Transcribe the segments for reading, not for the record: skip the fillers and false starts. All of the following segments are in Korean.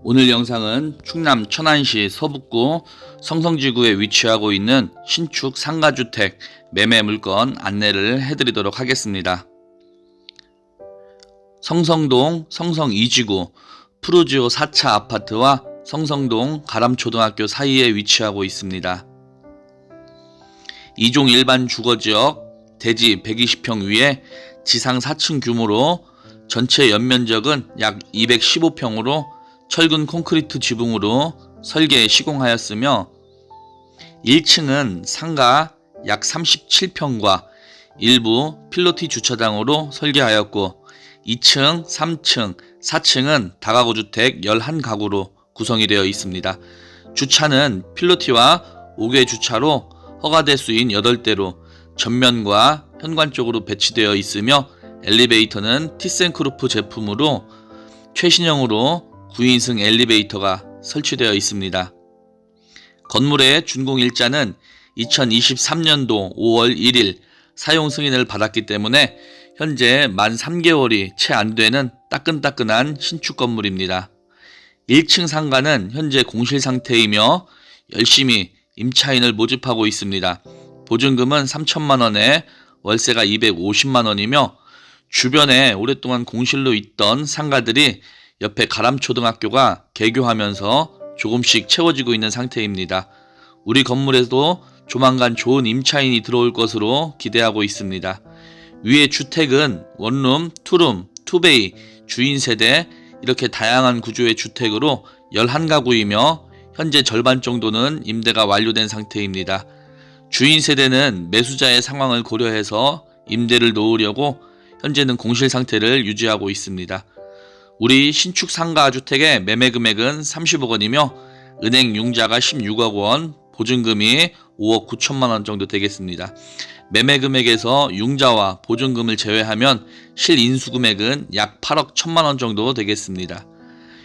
오늘 영상은 충남 천안시 서북구 성성지구에 위치하고 있는 신축 상가주택 매매 물건 안내를 해드리도록 하겠습니다. 성성동 성성 2지구 푸르지오 4차 아파트와 성성동 가람초등학교 사이에 위치하고 있습니다. 2종 일반 주거지역 대지 120평 위에 지상 4층 규모로 전체 연면적은 약 215평으로 철근 콘크리트 지붕으로 설계 시공하였으며 1층은 상가 약 37평과 일부 필로티 주차장으로 설계하였고 2층, 3층, 4층은 다가구 주택 11가구로 구성이 되어 있습니다. 주차는 필로티와 5개 주차로 허가대 수인 8대로 전면과 현관 쪽으로 배치되어 있으며 엘리베이터는 티센크루프 제품으로 최신형으로 9인승 엘리베이터가 설치되어 있습니다. 건물의 준공일자는 2023년도 5월 1일 사용 승인을 받았기 때문에 현재 만 3개월이 채 안 되는 따끈따끈한 신축 건물입니다. 1층 상가는 현재 공실 상태이며 열심히 임차인을 모집하고 있습니다. 보증금은 3천만 원에 월세가 250만 원이며 주변에 오랫동안 공실로 있던 상가들이 옆에 가람초등학교가 개교하면서 조금씩 채워지고 있는 상태입니다. 우리 건물에도 조만간 좋은 임차인이 들어올 것으로 기대하고 있습니다. 위의 주택은 원룸, 투룸, 투베이, 주인 세대 이렇게 다양한 구조의 주택으로 11가구이며 현재 절반 정도는 임대가 완료된 상태입니다. 주인 세대는 매수자의 상황을 고려해서 임대를 놓으려고 현재는 공실 상태를 유지하고 있습니다. 우리 신축 상가 주택의 매매 금액은 30억 원이며 은행 융자가 16억 원, 보증금이 5억 9천만 원 정도 되겠습니다. 매매 금액에서 융자와 보증금을 제외하면 실인수 금액은 약 8억 1천만 원 정도 되겠습니다.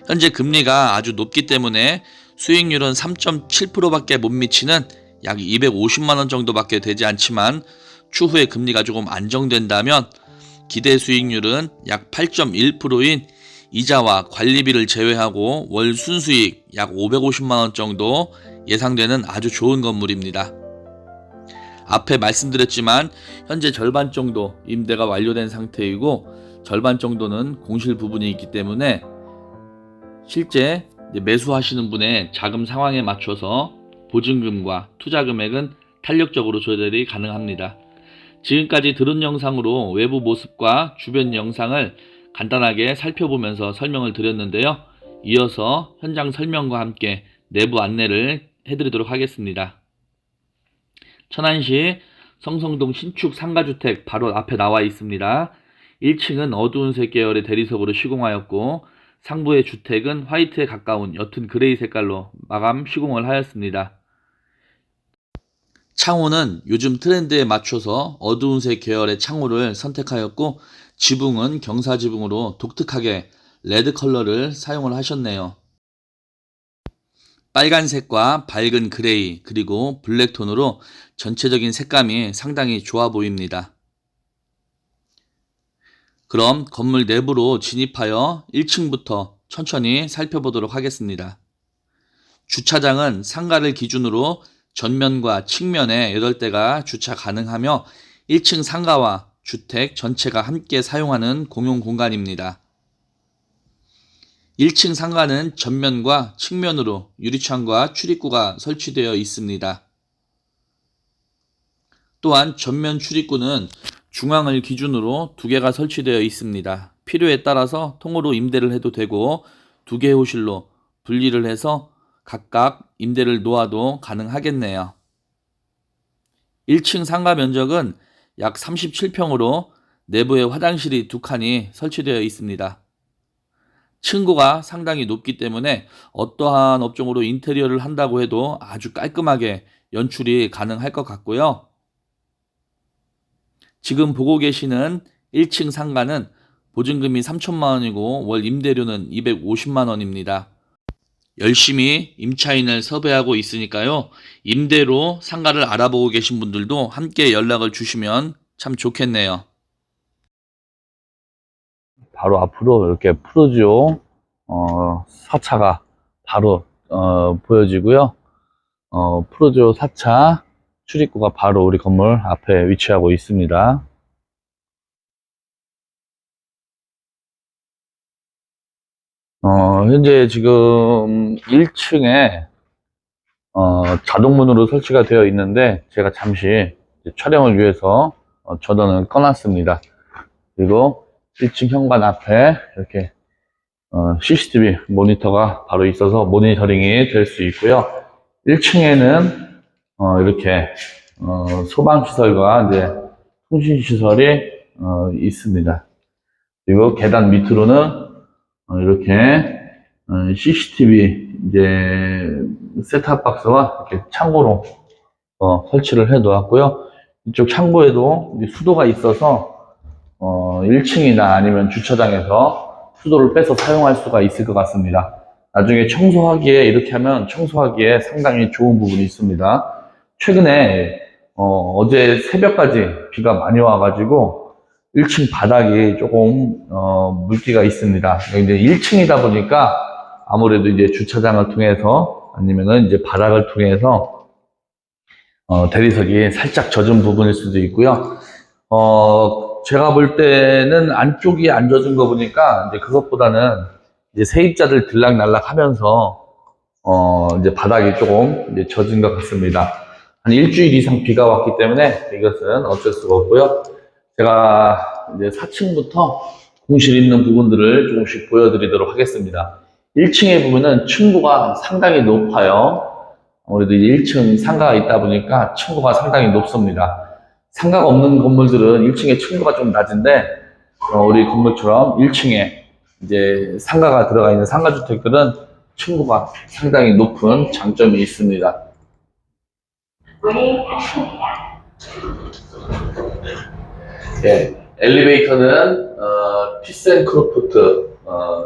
현재 금리가 아주 높기 때문에 수익률은 3.7%밖에 못 미치는 약 250만 원 정도밖에 되지 않지만 추후에 금리가 조금 안정된다면 기대 수익률은 약 8.1%인 이자와 관리비를 제외하고 월 순수익 약 550만 원 정도 예상되는 아주 좋은 건물입니다. 앞에 말씀드렸지만 현재 절반 정도 임대가 완료된 상태이고 절반 정도는 공실 부분이 있기 때문에 실제 매수하시는 분의 자금 상황에 맞춰서 보증금과 투자 금액은 탄력적으로 조절이 가능합니다. 지금까지 들은 영상으로 외부 모습과 주변 영상을 간단하게 살펴보면서 설명을 드렸는데요. 이어서 현장 설명과 함께 내부 안내를 해드리도록 하겠습니다. 천안시 성성동 신축 상가주택 바로 앞에 나와 있습니다. 1층은 어두운 색 계열의 대리석으로 시공하였고 상부의 주택은 화이트에 가까운 옅은 그레이 색깔로 마감 시공을 하였습니다. 창호는 요즘 트렌드에 맞춰서 어두운 색 계열의 창호를 선택하였고 지붕은 경사지붕으로 독특하게 레드 컬러를 사용을 하셨네요. 빨간색과 밝은 그레이 그리고 블랙톤으로 전체적인 색감이 상당히 좋아 보입니다. 그럼 건물 내부로 진입하여 1층부터 천천히 살펴보도록 하겠습니다. 주차장은 상가를 기준으로 전면과 측면에 8대가 주차 가능하며 1층 상가와 주택 전체가 함께 사용하는 공용 공간입니다. 1층 상가는 전면과 측면으로 유리창과 출입구가 설치되어 있습니다. 또한 전면 출입구는 중앙을 기준으로 2개가 설치되어 있습니다. 필요에 따라서 통으로 임대를 해도 되고 2개의 호실로 분리를 해서 각각 임대를 놓아도 가능하겠네요. 1층 상가 면적은 약 37평으로 내부에 화장실이 2칸이 설치되어 있습니다. 층고가 상당히 높기 때문에 어떠한 업종으로 인테리어를 한다고 해도 아주 깔끔하게 연출이 가능할 것 같고요. 지금 보고 계시는 1층 상가는 보증금이 3천만 원이고 월 임대료는 250만 원입니다. 열심히 임차인을 섭외하고 있으니까요. 임대로 상가를 알아보고 계신 분들도 함께 연락을 주시면 참 좋겠네요. 바로 앞으로 이렇게 푸르지오 4차가 바로 보여지고요. 프로조 4차 출입구가 바로 우리 건물 앞에 위치하고 있습니다. 현재 지금 1층에 자동문으로 설치가 되어 있는데 제가 잠시 촬영을 위해서 전원을 꺼놨습니다. 그리고 1층 현관 앞에 이렇게 CCTV 모니터가 바로 있어서 모니터링이 될 수 있고요. 1층에는 이렇게 소방시설과 이제 통신시설이 있습니다. 그리고 계단 밑으로는 이렇게 CCTV 이제 셋탑박스와 이렇게 창고로 설치를 해 놓았고요. 이쪽 창고에도 수도가 있어서 1층이나 아니면 주차장에서 수도를 빼서 사용할 수가 있을 것 같습니다. 나중에 청소하기에 이렇게 하면 청소하기에 상당히 좋은 부분이 있습니다. 최근에 어제 새벽까지 비가 많이 와가지고 1층 바닥이 조금 물기가 있습니다. 이제 1층이다 보니까 아무래도 이제 주차장을 통해서 아니면은 이제 바닥을 통해서 대리석이 살짝 젖은 부분일 수도 있고요. 제가 볼 때는 안쪽이 안 젖은 거 보니까 이제 그것보다는 이제 세입자들 들락날락 하면서 이제 바닥이 조금 이제 젖은 것 같습니다. 한 일주일 이상 비가 왔기 때문에 이것은 어쩔 수가 없고요. 제가 이제 4층부터 공실 있는 부분들을 조금씩 보여드리도록 하겠습니다. 1층에 보면은 층고가 상당히 높아요. 아무래도 1층 상가가 있다 보니까 층고가 상당히 높습니다. 상가가 없는 건물들은 1층에 층고가 좀 낮은데 우리 건물처럼 1층에 이제 상가가 들어가 있는 상가주택들은 층고가 상당히 높은 장점이 있습니다. 네, 엘리베이터는 티센크로프트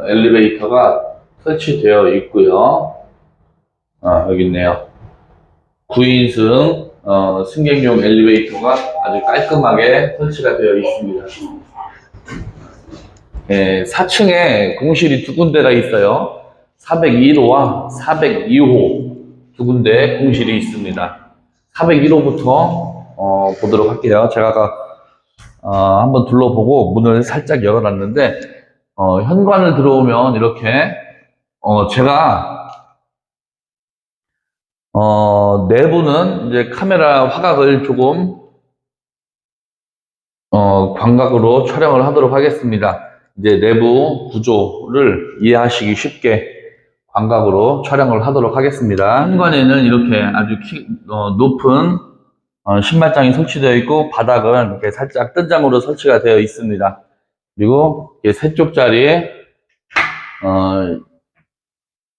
엘리베이터가 설치되어 있고요. 여기 있네요. 9인승 승객용 엘리베이터가 아주 깔끔하게 설치가 되어 있습니다. 네, 4층에 공실이 두 군데가 있어요. 401호와 402호 두 군데 공실이 있습니다. 401호부터 보도록 할게요. 제가 아까 한번 둘러보고 문을 살짝 열어놨는데 현관을 들어오면 이렇게 제가 내부는 이제 카메라 화각을 조금 광각으로 촬영을 하도록 하겠습니다. 이제 내부 구조를 이해하시기 쉽게 광각으로 촬영을 하도록 하겠습니다. 현관에는 이렇게 아주 높은 신발장이 설치되어 있고 바닥은 이렇게 살짝 뜬장으로 설치가 되어 있습니다. 그리고 세 쪽짜리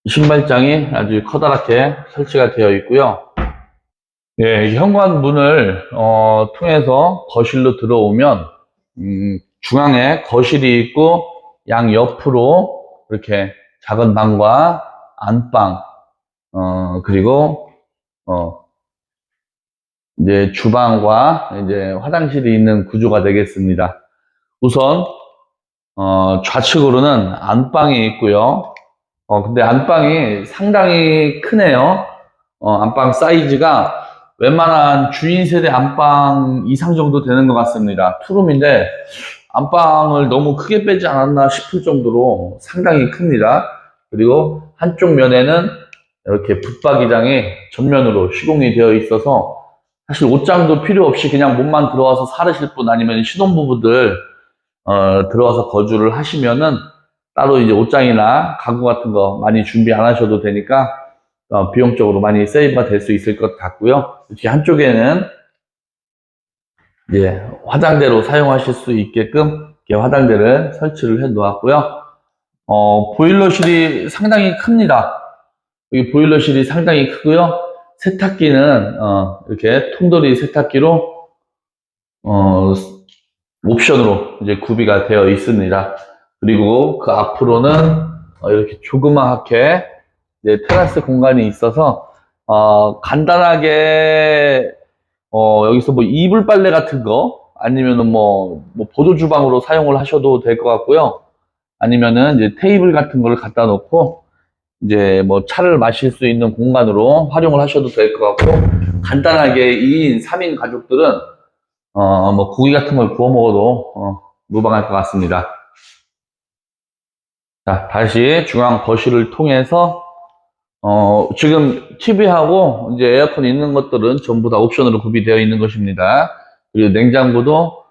신발장이 아주 커다랗게 설치가 되어 있고요. 예, 현관 문을 통해서 거실로 들어오면 중앙에 거실이 있고 양 옆으로 이렇게 작은 방과 안방 그리고 이제 주방과 이제 화장실이 있는 구조가 되겠습니다. 우선 좌측으로는 안방이 있고요. 근데 안방이 상당히 크네요. 안방 사이즈가 웬만한 주인 세대 안방 이상 정도 되는 것 같습니다. 투룸인데 안방을 너무 크게 빼지 않았나 싶을 정도로 상당히 큽니다. 그리고 한쪽 면에는 이렇게 붙박이장이 전면으로 시공이 되어 있어서 사실 옷장도 필요 없이 그냥 몸만 들어와서 사르실 분 아니면 신혼부부들 들어와서 거주를 하시면은 따로 이제 옷장이나 가구 같은 거 많이 준비 안 하셔도 되니까 비용적으로 많이 세이브가 될 수 있을 것 같고요. 이렇게 한쪽에는 이제 화장대로 사용하실 수 있게끔 이렇게 화장대를 설치를 해 놓았고요. 보일러실이 상당히 큽니다. 여기 보일러실이 상당히 크고요. 세탁기는 이렇게 통돌이 세탁기로 옵션으로 이제 구비가 되어 있습니다. 그리고 그 앞으로는 이렇게 조그맣게 이제 테라스 공간이 있어서 간단하게 여기서 뭐 이불 빨래 같은 거 아니면은 뭐 보조 주방으로 사용을 하셔도 될 것 같고요. 아니면은 이제 테이블 같은 거를 갖다 놓고 이제 뭐 차를 마실 수 있는 공간으로 활용을 하셔도 될 것 같고, 간단하게 2인, 3인 가족들은 뭐 고기 같은 걸 구워 먹어도 무방할 것 같습니다. 자, 다시 중앙 거실을 통해서 지금 TV하고 이제 에어컨이 있는 것들은 전부 다 옵션으로 구비되어 있는 것입니다. 그리고 냉장고도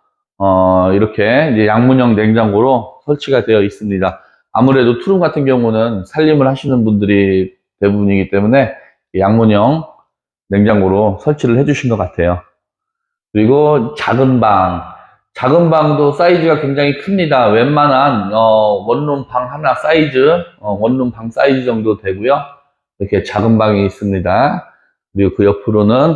이렇게 이제 양문형 냉장고로 설치가 되어 있습니다. 아무래도 투룸 같은 경우는 살림을 하시는 분들이 대부분이기 때문에 양문형 냉장고로 설치를 해주신 것 같아요. 그리고 작은 방도 사이즈가 굉장히 큽니다. 웬만한 원룸 방 하나 사이즈, 원룸 방 사이즈 정도 되고요. 이렇게 작은 방이 있습니다. 그리고 그 옆으로는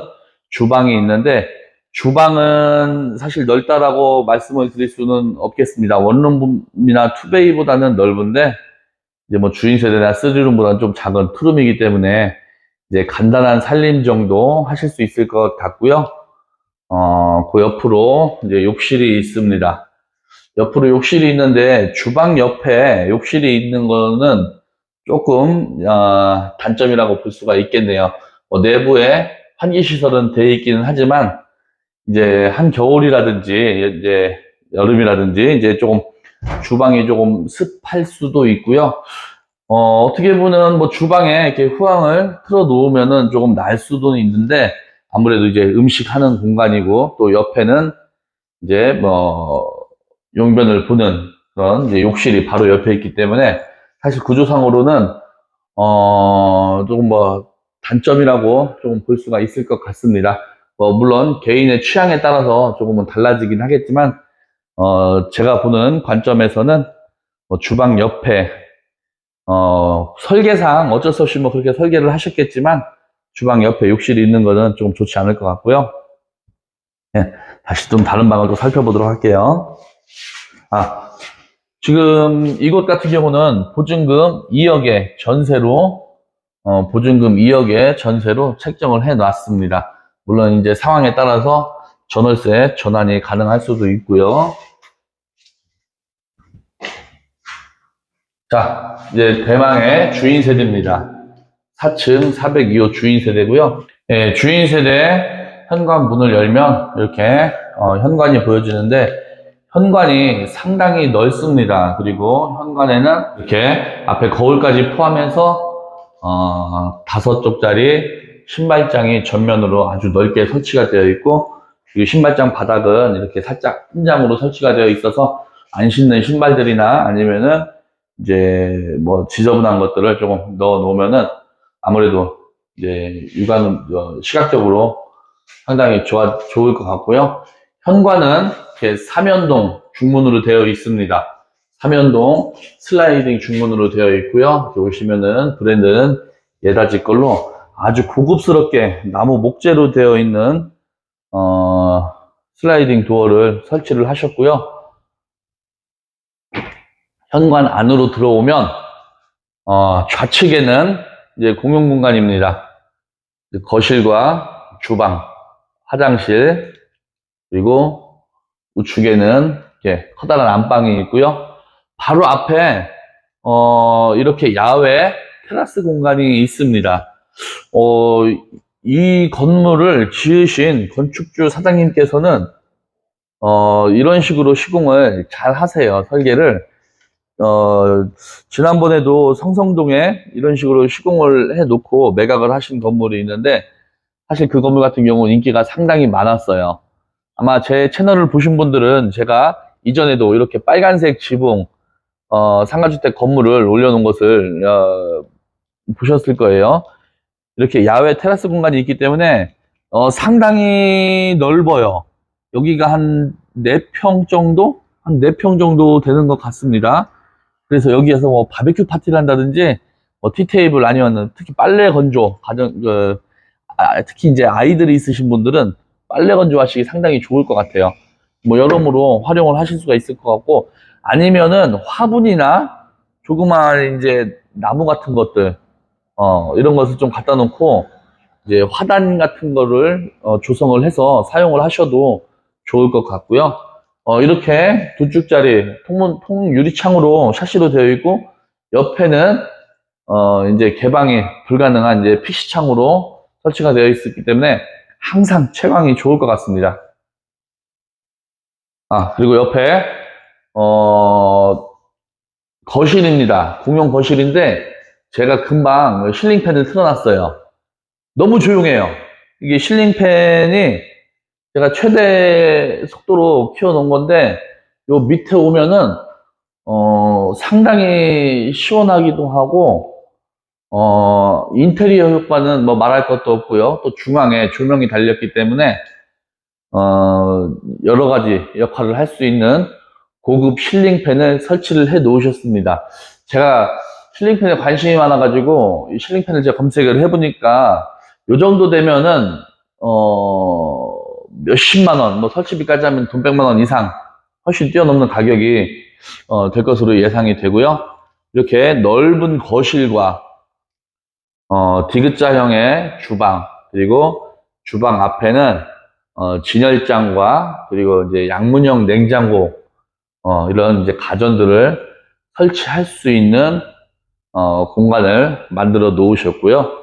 주방이 있는데, 주방은 사실 넓다라고 말씀을 드릴 수는 없겠습니다. 원룸이나 투베이보다는 넓은데, 이제 뭐 주인 세대나 쓰리룸보다는 좀 작은 투룸이기 때문에 이제 간단한 살림 정도 하실 수 있을 것 같고요. 그 옆으로 이제 욕실이 있습니다. 옆으로 욕실이 있는데, 주방 옆에 욕실이 있는 거는 조금 단점이라고 볼 수가 있겠네요. 내부에 환기시설은 되어 있기는 하지만 이제 한겨울이라든지 이제 여름이라든지 이제 조금 주방이 조금 습할 수도 있고요. 어떻게 보면 뭐 주방에 이렇게 후황을 틀어 놓으면은 조금 날 수도 있는데, 아무래도 이제 음식하는 공간이고, 또 옆에는 이제 뭐 용변을 보는 그런 이제 욕실이 바로 옆에 있기 때문에, 사실 구조상으로는 조금 뭐 단점이라고 조금 볼 수가 있을 것 같습니다. 물론 개인의 취향에 따라서 조금은 달라지긴 하겠지만, 제가 보는 관점에서는 주방 옆에 설계상 어쩔 수 없이 뭐 그렇게 설계를 하셨겠지만, 주방 옆에 욕실이 있는 것은 조금 좋지 않을 것 같고요. 네, 다시 좀 다른 방을 또 살펴보도록 할게요. 지금 이곳 같은 경우는 보증금 2억에 전세로 보증금 2억에 전세로 책정을 해 놨습니다. 물론 이제 상황에 따라서 전월세 전환이 가능할 수도 있고요. 자, 이제 대망의 주인 세대입니다. 4층 402호 주인 세대고요. 예, 주인 세대 현관 문을 열면 이렇게 현관이 보여지는데, 현관이 상당히 넓습니다. 그리고 현관에는 이렇게 앞에 거울까지 포함해서 5쪽짜리 신발장이 전면으로 아주 넓게 설치가 되어 있고, 그리고 신발장 바닥은 이렇게 살짝 흰장으로 설치가 되어 있어서 안 신는 신발들이나 아니면은 이제 뭐 지저분한 것들을 조금 넣어 놓으면은 아무래도 이제 육안은 시각적으로 상당히 좋을 것 같고요. 현관은 이렇게 삼연동 중문으로 되어 있습니다. 삼연동 슬라이딩 중문으로 되어 있고요. 이렇게 보시면은 브랜드는 예다지 걸로 아주 고급스럽게 나무 목재로 되어 있는 슬라이딩 도어를 설치를 하셨고요. 현관 안으로 들어오면 좌측에는 이제 공용 공간입니다. 거실과 주방, 화장실, 그리고 우측에는 이렇게 커다란 안방이 있고요. 바로 앞에 이렇게 야외 테라스 공간이 있습니다. 이 건물을 지으신 건축주 사장님께서는 이런 식으로 시공을 잘 하세요. 설계를. 지난번에도 성성동에 이런 식으로 시공을 해놓고 매각을 하신 건물이 있는데, 사실 그 건물 같은 경우는 인기가 상당히 많았어요. 아마 제 채널을 보신 분들은 제가 이전에도 이렇게 빨간색 지붕 상가주택 건물을 올려놓은 것을 보셨을 거예요. 이렇게 야외 테라스 공간이 있기 때문에 상당히 넓어요. 여기가 한 4평 정도? 한 4평 정도 되는 것 같습니다. 그래서 여기에서 뭐 바베큐 파티를 한다든지 티테이블 아니면 특히 빨래 건조 특히 이제 아이들이 있으신 분들은 빨래 건조하시기 상당히 좋을 것 같아요. 뭐 여러모로 활용을 하실 수가 있을 것 같고, 아니면은 화분이나 조그마한 이제 나무 같은 것들 이런 것을 좀 갖다 놓고 이제 화단 같은 거를 조성을 해서 사용을 하셔도 좋을 것 같고요. 이렇게 두 쭉짜리 통 유리창으로 샤시로 되어 있고, 옆에는 이제 개방이 불가능한 이제 PC창으로 설치가 되어 있기 때문에 항상 채광이 좋을 것 같습니다. 그리고 옆에 거실입니다. 공용 거실인데 제가 금방 실링팬을 틀어놨어요. 너무 조용해요. 이게 실링팬이 제가 최대 속도로 키워놓은 건데, 요 밑에 오면은 상당히 시원하기도 하고, 인테리어 효과는 뭐 말할 것도 없고요. 또 중앙에 조명이 달렸기 때문에 여러 가지 역할을 할 수 있는 고급 실링팬을 설치를 해 놓으셨습니다. 제가 실링팬에 관심이 많아가지고 이 실링팬을 제가 검색을 해보니까 요 정도 되면은 몇십만 원, 뭐 설치비까지 하면 돈 100만 원 이상 훨씬 뛰어넘는 가격이 될 것으로 예상이 되고요. 이렇게 넓은 거실과 디귿자형의 주방, 그리고 주방 앞에는 진열장과 그리고 이제 양문형 냉장고, 이런 이제 가전들을 설치할 수 있는 공간을 만들어 놓으셨고요.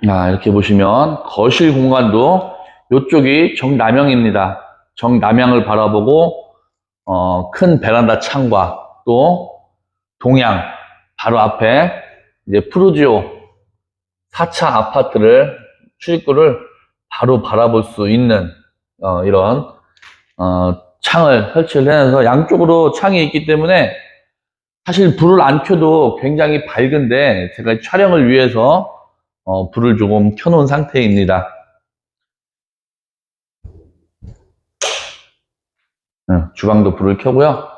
이렇게 보시면 거실 공간도 이쪽이 정남향입니다. 정남향을 바라보고 큰 베란다 창과 또 동향 바로 앞에 이제 푸르지오 4차 아파트를 출입구를 바로 바라볼 수 있는 이런 창을 설치를 해서 양쪽으로 창이 있기 때문에 사실 불을 안 켜도 굉장히 밝은데 제가 촬영을 위해서 불을 조금 켜놓은 상태입니다. 주방도 불을 켜고요.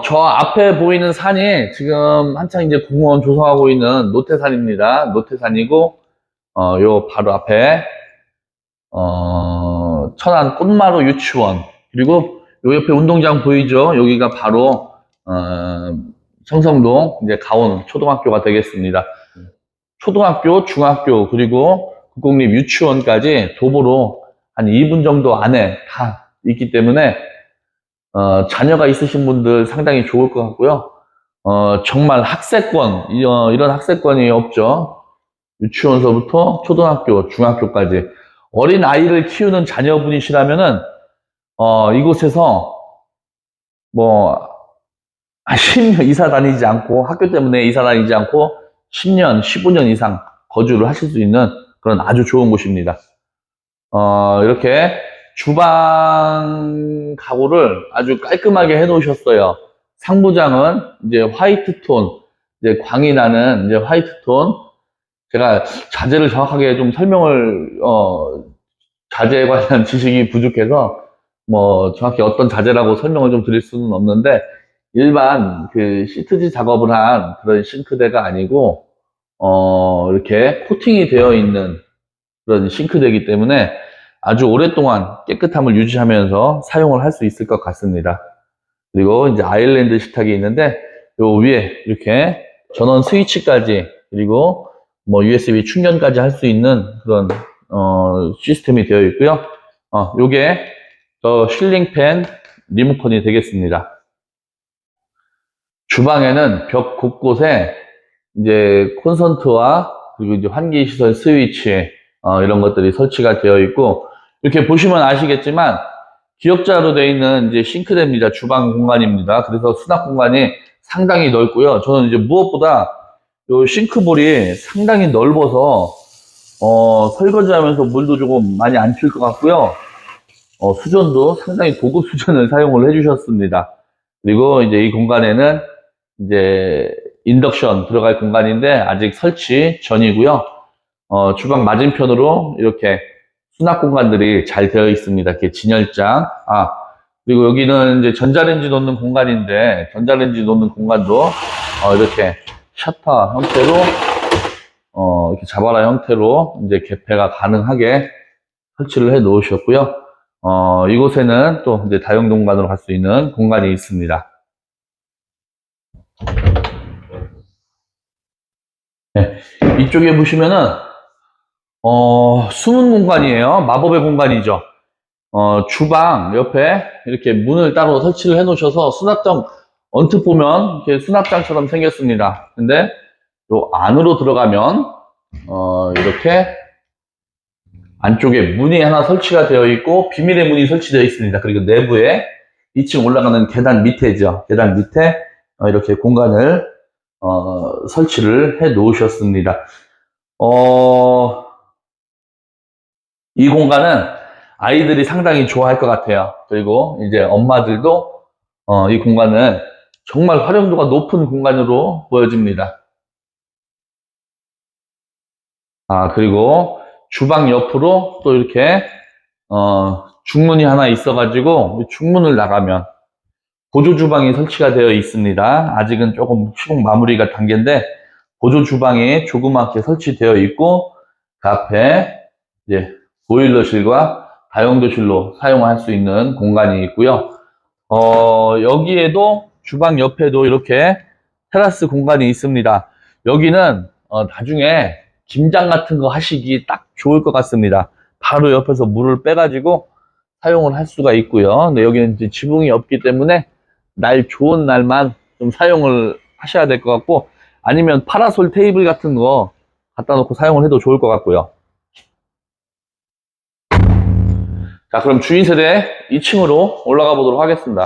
저 앞에 보이는 산이 지금 한창 이제 공무원 조성하고 있는 노태산입니다. 노태산이고, 요 바로 앞에, 천안 꽃마루 유치원, 그리고 요 옆에 운동장 보이죠? 여기가 바로, 성성동 이제 가온 초등학교가 되겠습니다. 초등학교, 중학교, 그리고 국공립 유치원까지 도보로 한 2분 정도 안에 다 있기 때문에 자녀가 있으신 분들 상당히 좋을 것 같고요. 정말 학세권, 이런 학세권이 없죠. 유치원서부터 초등학교, 중학교까지 어린 아이를 키우는 자녀분이시라면은 이곳에서 뭐 10년 이사 다니지 않고, 학교 때문에 이사 다니지 않고 10년, 15년 이상 거주를 하실 수 있는 그런 아주 좋은 곳입니다. 이렇게 주방 가구를 아주 깔끔하게 해 놓으셨어요. 상부장은 이제 화이트 톤, 이제 광이 나는 이제 화이트 톤. 제가 자재를 정확하게 좀 설명을, 자재에 관한 지식이 부족해서 뭐 정확히 어떤 자재라고 설명을 좀 드릴 수는 없는데, 일반 그 시트지 작업을 한 그런 싱크대가 아니고, 이렇게 코팅이 되어 있는 그런 싱크대이기 때문에 아주 오랫동안 깨끗함을 유지하면서 사용을 할 수 있을 것 같습니다. 그리고 이제 아일랜드 식탁이 있는데, 요 위에 이렇게 전원 스위치까지, 그리고 뭐 USB 충전까지 할 수 있는 그런 시스템이 되어 있고요. 요게 실링팬 리모컨이 되겠습니다. 주방에는 벽 곳곳에 이제 콘센트와 그리고 이제 환기시설 스위치, 이런 것들이 설치가 되어 있고, 이렇게 보시면 아시겠지만 기역자로 되어 있는 이제 싱크대입니다. 주방 공간입니다. 그래서 수납 공간이 상당히 넓고요. 저는 이제 무엇보다 요 싱크볼이 상당히 넓어서 설거지하면서 물도 조금 많이 안 튈 것 같고요. 수전도 상당히 고급 수전을 사용을 해주셨습니다. 그리고 이제 이 공간에는 이제 인덕션 들어갈 공간인데 아직 설치 전이고요. 주방 맞은편으로 이렇게 수납 공간들이 잘 되어 있습니다. 이렇게 진열장. 그리고 여기는 이제 전자레인지 놓는 공간인데, 전자레인지 놓는 공간도 이렇게 셔터 형태로, 이렇게 자바라 형태로 이제 개폐가 가능하게 설치를 해 놓으셨고요. 이곳에는 또 이제 다용 공간으로 갈 수 있는 공간이 있습니다. 네, 이쪽에 보시면은 숨은 공간이에요. 마법의 공간이죠. 주방 옆에 이렇게 문을 따로 설치를 해 놓으셔서 수납장, 언뜻 보면 이렇게 수납장처럼 생겼습니다. 근데 요 안으로 들어가면 이렇게 안쪽에 문이 하나 설치가 되어 있고 비밀의 문이 설치되어 있습니다. 그리고 내부에 2층 올라가는 계단 밑에죠. 계단 밑에 이렇게 공간을 설치를 해 놓으셨습니다. 이 공간은 아이들이 상당히 좋아할 것 같아요. 그리고 이제 엄마들도 이 공간은 정말 활용도가 높은 공간으로 보여집니다. 그리고 주방 옆으로 또 이렇게 중문이 하나 있어가지고 중문을 나가면 보조 주방이 설치가 되어 있습니다. 아직은 조금 시공 마무리가 단계인데 보조 주방이 조그맣게 설치되어 있고 그 앞에 이제 보일러실과 다용도실로 사용할 수 있는 공간이 있고요. 여기에도 주방 옆에도 이렇게 테라스 공간이 있습니다. 여기는 나중에 김장 같은 거 하시기 딱 좋을 것 같습니다. 바로 옆에서 물을 빼가지고 사용을 할 수가 있고요. 근데 여기는 이제 지붕이 없기 때문에 날 좋은 날만 좀 사용을 하셔야 될 것 같고, 아니면 파라솔 테이블 같은 거 갖다 놓고 사용을 해도 좋을 것 같고요. 자, 그럼 주인 세대 2층으로 올라가 보도록 하겠습니다.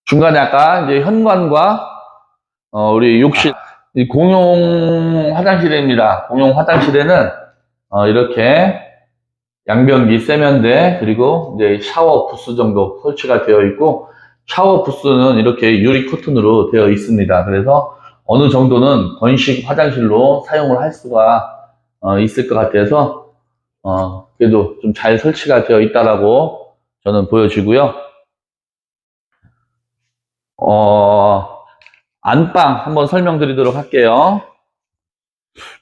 중간에 아까 이제 현관과 우리 욕실, 이 공용 화장실입니다. 공용 화장실에는 이렇게 양변기, 세면대, 그리고 이제 샤워 부스 정도 설치가 되어 있고, 샤워 부스는 이렇게 유리 커튼으로 되어 있습니다. 그래서 어느 정도는 건식 화장실로 사용을 할 수가 있을 것 같아서 그래도 좀 잘 설치가 되어 있다라고 저는 보여지고요. 안방 한번 설명드리도록 할게요.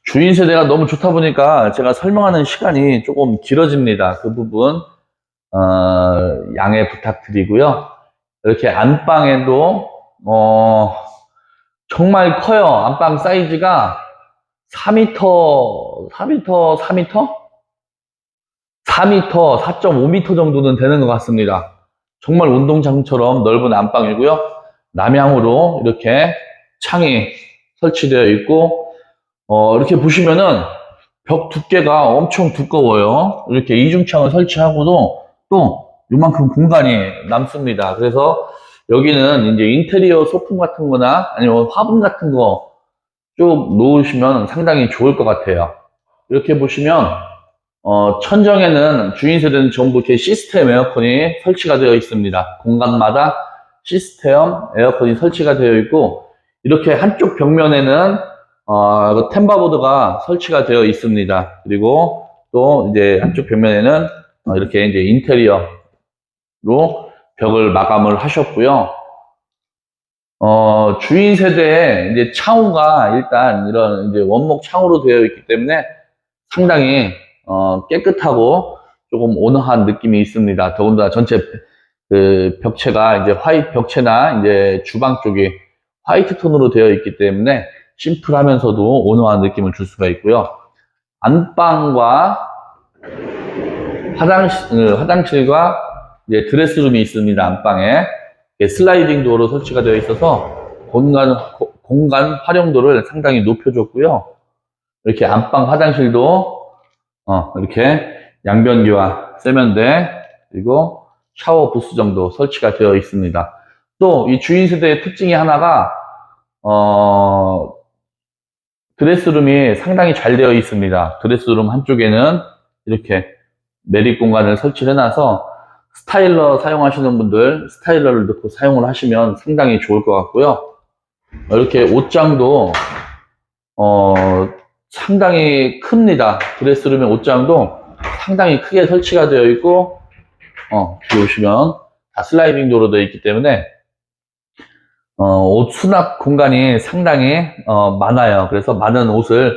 주인 세대가 너무 좋다 보니까 제가 설명하는 시간이 조금 길어집니다. 그 부분 양해 부탁드리고요. 이렇게 안방에도 정말 커요. 안방 사이즈가 4m, 4.5m 정도는 되는 것 같습니다. 정말 운동장처럼 넓은 안방이고요. 남향으로 이렇게 창이 설치되어 있고, 이렇게 보시면은 벽 두께가 엄청 두꺼워요. 이렇게 이중창을 설치하고도 또 이만큼 공간이 남습니다. 그래서 여기는 이제 인테리어 소품 같은 거나 아니면 화분 같은 거 쭉 놓으시면 상당히 좋을 것 같아요. 이렇게 보시면 천정에는 주인 세대는 전부 이렇게 시스템 에어컨이 설치가 되어 있습니다. 공간마다 시스템 에어컨이 설치가 되어 있고, 이렇게 한쪽 벽면에는 템바보드가 설치가 되어 있습니다. 그리고 또 이제 한쪽 벽면에는 이렇게 이제 인테리어로 벽을 마감을 하셨고요. 주인 세대에 이제 창호가 일단 이런 이제 원목 창호로 되어 있기 때문에 상당히 깨끗하고 조금 온화한 느낌이 있습니다. 더군다나 전체 그 벽체가 이제 화이트 벽체나 이제 주방 쪽이 화이트 톤으로 되어 있기 때문에 심플하면서도 온화한 느낌을 줄 수가 있고요. 안방과 화장실과 이제 드레스룸이 있습니다. 안방에 슬라이딩 도어로 설치가 되어 있어서 공간 활용도를 상당히 높여줬고요. 이렇게 안방 화장실도 이렇게 양변기와 세면대 그리고 샤워 부스 정도 설치가 되어 있습니다. 또 이 주인 세대의 특징이 하나가 드레스룸이 상당히 잘 되어 있습니다. 드레스룸 한쪽에는 이렇게 매립 공간을 설치를 해놔서 스타일러 사용하시는 분들 스타일러를 넣고 사용을 하시면 상당히 좋을 것 같고요. 이렇게 옷장도 상당히 큽니다. 드레스룸의 옷장도 상당히 크게 설치가 되어 있고, 보시면 다 슬라이딩 도어로 되어 있기 때문에 옷 수납 공간이 상당히 많아요. 그래서 많은 옷을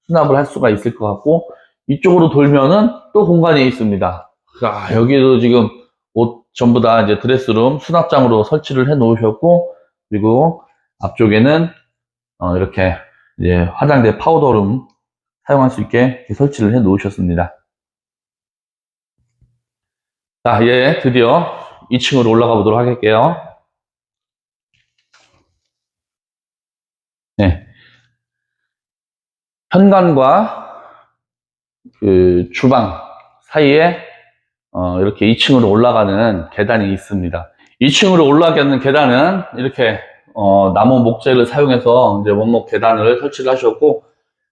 수납을 할 수가 있을 것 같고, 이쪽으로 돌면은 또 공간이 있습니다. 자, 여기도 지금 옷 전부 다 이제 드레스룸 수납장으로 설치를 해 놓으셨고, 그리고 앞쪽에는 이렇게 이제 화장대 파우더룸 사용할 수 있게 설치를 해 놓으셨습니다. 자, 이제 드디어 2층으로 올라가 보도록 할게요. 네. 현관과 그 주방 사이에 이렇게 2층으로 올라가는 계단이 있습니다. 2층으로 올라가는 계단은 이렇게 나무 목재를 사용해서 이제 원목 계단을 설치를 하셨고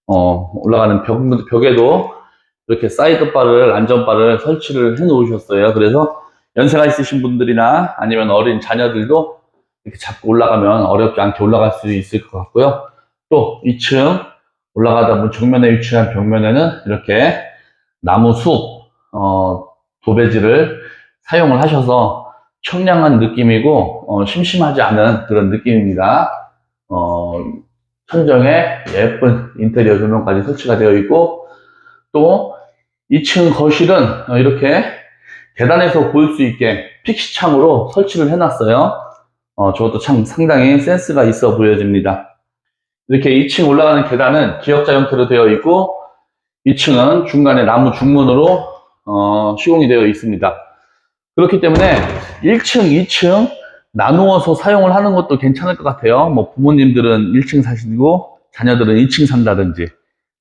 올라가는 벽에도 이렇게 사이드바를 안전바를 설치를 해 놓으셨어요. 그래서 연세가 있으신 분들이나 아니면 어린 자녀들도 이렇게 잡고 올라가면 어렵지 않게 올라갈 수 있을 것 같고요. 또 2층 올라가다 보면 정면에 위치한 벽면에는 이렇게 나무 숲 도배지를 사용을 하셔서 청량한 느낌이고 심심하지 않은 그런 느낌입니다. 천정에 예쁜 인테리어 조명까지 설치가 되어 있고, 또 2층 거실은 이렇게 계단에서 볼 수 있게 픽시창으로 설치를 해놨어요. 저것도 참 상당히 센스가 있어 보여집니다. 이렇게 2층 올라가는 계단은 기역자 형태로 되어 있고, 2층은 중간에 나무 중문으로 시공이 되어 있습니다. 그렇기 때문에 1층, 2층 나누어서 사용을 하는 것도 괜찮을 것 같아요. 뭐 부모님들은 1층 사시고 자녀들은 2층 산다든지,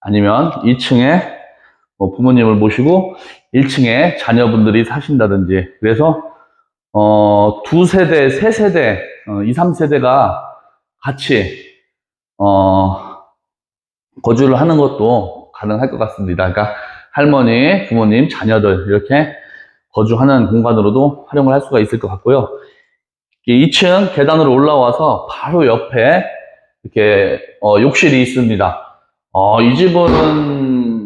아니면 2층에 부모님을 모시고 1층에 자녀분들이 사신다든지, 그래서 두 세대, 세 세대, 2, 3세대가 같이 거주를 하는 것도 가능할 것 같습니다. 그러니까 할머니, 부모님, 자녀들 이렇게 거주하는 공간으로도 활용을 할 수가 있을 것 같고요. 2층 계단으로 올라와서 바로 옆에 이렇게 욕실이 있습니다. 이 집은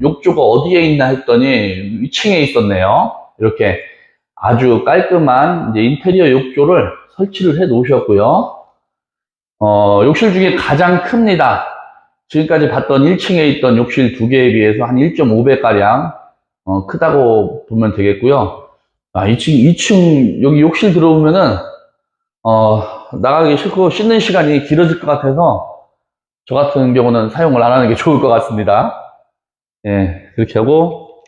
욕조가 어디에 있나 했더니 2층에 있었네요. 이렇게 아주 깔끔한 이제 인테리어 욕조를 설치를 해 놓으셨고요. 욕실 중에 가장 큽니다. 지금까지 봤던 1층에 있던 욕실 2개에 비해서 한 1.5배가량 크다고 보면 되겠고요. 2층 여기 욕실 들어오면은 나가기 싫고 씻는 시간이 길어질 것 같아서 저 같은 경우는 사용을 안 하는 게 좋을 것 같습니다. 예, 그렇게 하고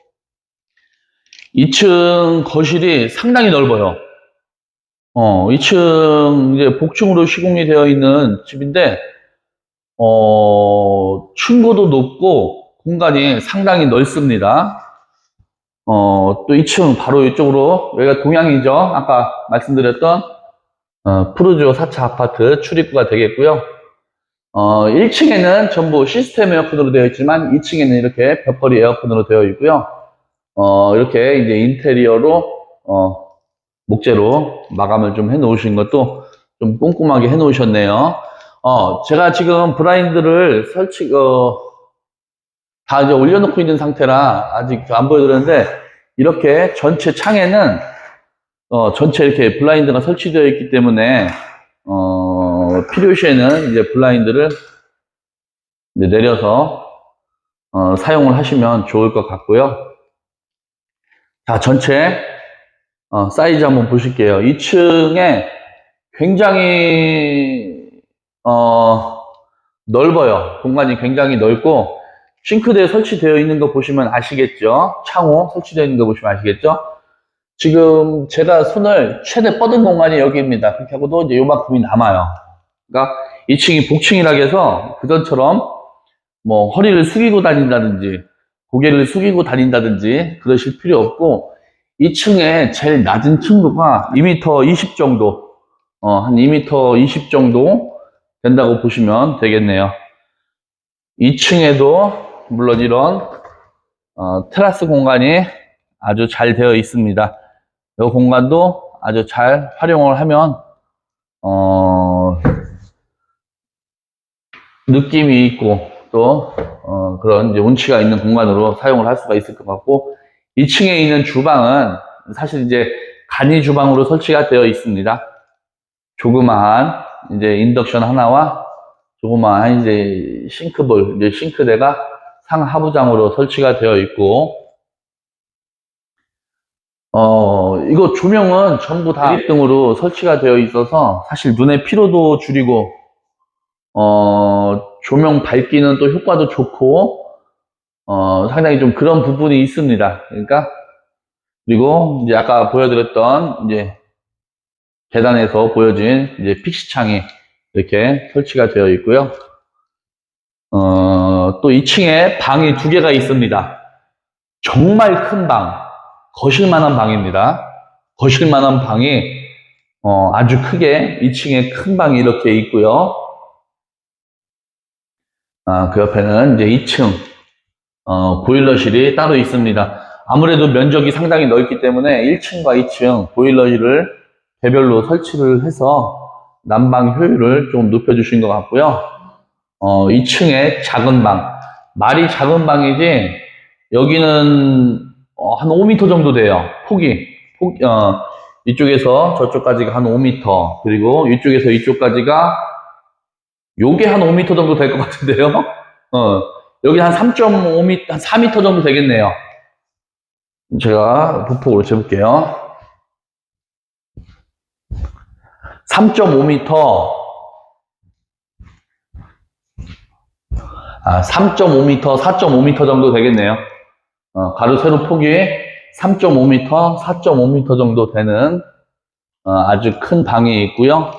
2층 거실이 상당히 넓어요. 2층 이제 복층으로 시공이 되어 있는 집인데 층고도 높고 공간이 상당히 넓습니다. 또 2층 바로 이쪽으로, 여기가 동향이죠. 아까 말씀드렸던 푸르지오 4차 아파트 출입구가 되겠고요. 1층에는 전부 시스템 에어컨으로 되어 있지만 2층에는 이렇게 벽걸이 에어컨으로 되어 있고요. 이렇게 이제 인테리어로 목재로 마감을 좀 해 놓으신 것도 좀 꼼꼼하게 해 놓으셨네요. 제가 지금 블라인드를 다 이제 올려놓고 있는 상태라 아직 안 보여드렸는데, 이렇게 전체 창에는 전체 이렇게 블라인드가 설치되어 있기 때문에 필요시에는 이제 블라인드를 이제 내려서 사용을 하시면 좋을 것 같고요. 자, 전체 사이즈 한번 보실게요. 2층에 굉장히 넓어요. 공간이 굉장히 넓고, 싱크대에 설치되어 있는 거 보시면 아시겠죠? 창호 설치되어 있는 거 보시면 아시겠죠? 지금 제가 손을 최대 뻗은 공간이 여기입니다. 그렇게 하고도 이제 요만큼이 남아요. 그러니까 2층이 복층이라 해서 그전처럼 뭐 허리를 숙이고 다닌다든지 고개를 숙이고 다닌다든지 그러실 필요 없고, 2층에 제일 낮은 층고가 2m 20 정도, 한 2m 20 정도 된다고 보시면 되겠네요. 2층에도 물론 이런 테라스 공간이 아주 잘 되어 있습니다. 이 공간도 아주 잘 활용을 하면 느낌이 있고 또 그런 이제 운치가 있는 공간으로 사용을 할 수가 있을 것 같고, 2층에 있는 주방은 사실 이제 간이 주방으로 설치가 되어 있습니다. 조그마한 이제 인덕션 하나와 조그마한 이제 싱크볼, 이제 싱크대가 상하부장으로 설치가 되어 있고, 이거 조명은 전부 다 드립등으로 설치가 되어 있어서 사실 눈의 피로도 줄이고, 조명 밝기는 또 효과도 좋고, 상당히 좀 그런 부분이 있습니다. 그러니까 그리고 이제 아까 보여드렸던 이제 계단에서 보여진 이제 픽시창이 이렇게 설치가 되어 있고요. 또 2층에 방이 2개가 있습니다. 정말 큰 방, 거실만한 방입니다. 거실만한 방이 아주 크게 2층에 큰 방이 이렇게 있고요. 그 옆에는 이제 2층 보일러실이 따로 있습니다. 아무래도 면적이 상당히 넓기 때문에 1층과 2층 보일러실을 개별로 설치를 해서 난방 효율을 좀 높여주신 것 같고요. 2층에 작은 방, 말이 작은 방이지 여기는 한 5m 정도 돼요. 폭이 이쪽에서 저쪽까지가 한 5m, 그리고 이쪽에서 이쪽까지가 요게 한 5m 정도 될 것 같은데요. 여기 한 3.5m, 한 4m 정도 되겠네요. 제가 부폭으로 재볼게요. 3.5m, 3.5m, 4.5m 정도 되겠네요. 가로 세로 폭이 3.5m, 4.5m 정도 되는 아주 큰 방이 있고요.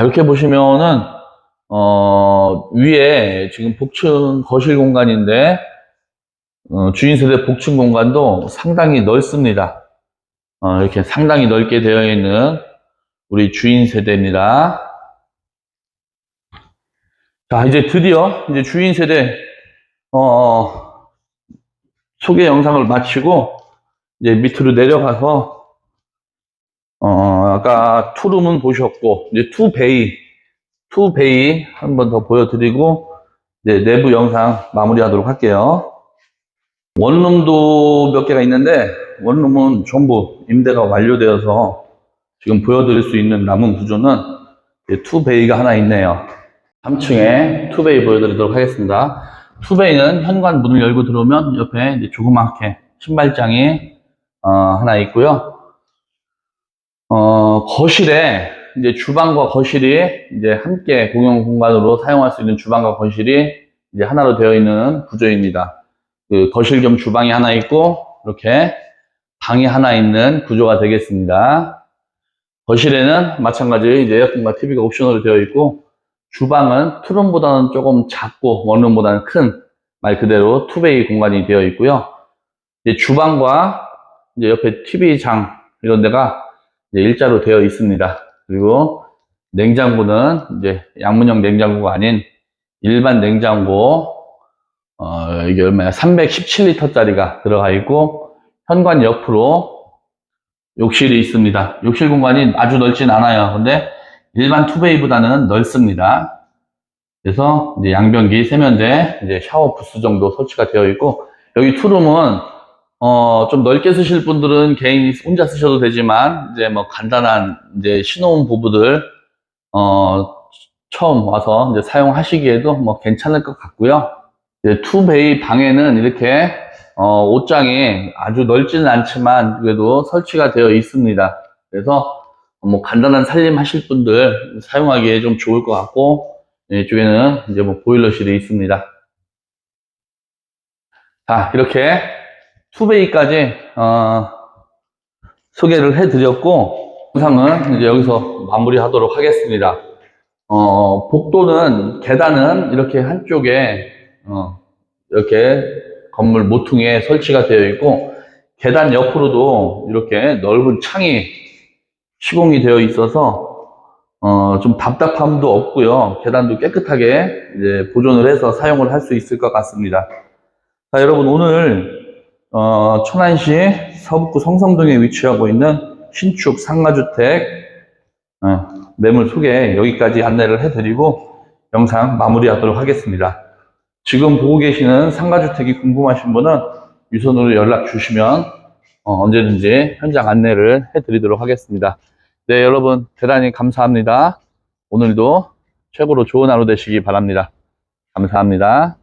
이렇게 보시면은 위에 지금 복층 거실 공간인데 주인 세대 복층 공간도 상당히 넓습니다. 이렇게 상당히 넓게 되어 있는 우리 주인 세대입니다. 자, 이제 드디어 이제 주인 세대 소개 영상을 마치고 이제 밑으로 내려가서 아까 투룸은 보셨고 이제 투베이 한 번 더 보여드리고 이제 내부 영상 마무리하도록 할게요. 원룸도 몇 개가 있는데 원룸은 전부 임대가 완료되어서 지금 보여드릴 수 있는 남은 구조는 투베이가 하나 있네요. 3층에 투베이 보여드리도록 하겠습니다. 투베이는 현관 문을 열고 들어오면 옆에 이제 조그맣게 신발장이 하나 있고요. 거실에 이제 주방과 거실이 이제 함께 공용 공간으로 사용할 수 있는 주방과 거실이 이제 하나로 되어 있는 구조입니다. 그 거실 겸 주방이 하나 있고 이렇게 방이 하나 있는 구조가 되겠습니다. 거실에는 마찬가지로 이제 에어컨과 TV가 옵션으로 되어 있고 주방은 투룸보다는 조금 작고 원룸보다는 큰 말 그대로 투베이 공간이 되어 있고요. 이제 주방과 이제 옆에 TV장 이런 데가 이제 일자로 되어 있습니다. 그리고 냉장고는 이제 양문형 냉장고가 아닌 일반 냉장고 이게 얼마야? 317리터짜리가 들어가 있고 현관 옆으로 욕실이 있습니다. 욕실 공간이 아주 넓진 않아요. 근데 일반 투베이보다는 넓습니다. 그래서 이제 양변기, 세면대, 이제 샤워 부스 정도 설치가 되어 있고 여기 투룸은 좀 넓게 쓰실 분들은 개인 혼자 쓰셔도 되지만 이제 뭐 간단한 이제 신혼 부부들 처음 와서 이제 사용하시기에도 뭐 괜찮을 것 같고요. 이제 투베이 방에는 이렇게 옷장이 아주 넓지는 않지만 그래도 설치가 되어 있습니다. 그래서 뭐 간단한 살림 하실 분들 사용하기에 좀 좋을 것 같고 이쪽에는 이제 뭐 보일러실이 있습니다. 자, 이렇게 투베이까지 소개를 해드렸고 영상은 이제 여기서 마무리하도록 하겠습니다. 복도는 계단은 이렇게 한쪽에 이렇게 건물 모퉁이에 설치가 되어 있고 계단 옆으로도 이렇게 넓은 창이 시공이 되어 있어서 좀 답답함도 없고요. 계단도 깨끗하게 이제 보존을 해서 사용을 할 수 있을 것 같습니다. 자, 여러분 오늘 천안시 서북구 성성동에 위치하고 있는 신축 상가주택 매물 소개 여기까지 안내를 해드리고 영상 마무리하도록 하겠습니다. 지금 보고 계시는 상가주택이 궁금하신 분은 유선으로 연락 주시면 언제든지 현장 안내를 해드리도록 하겠습니다. 네, 여러분 대단히 감사합니다. 오늘도 최고로 좋은 하루 되시기 바랍니다. 감사합니다.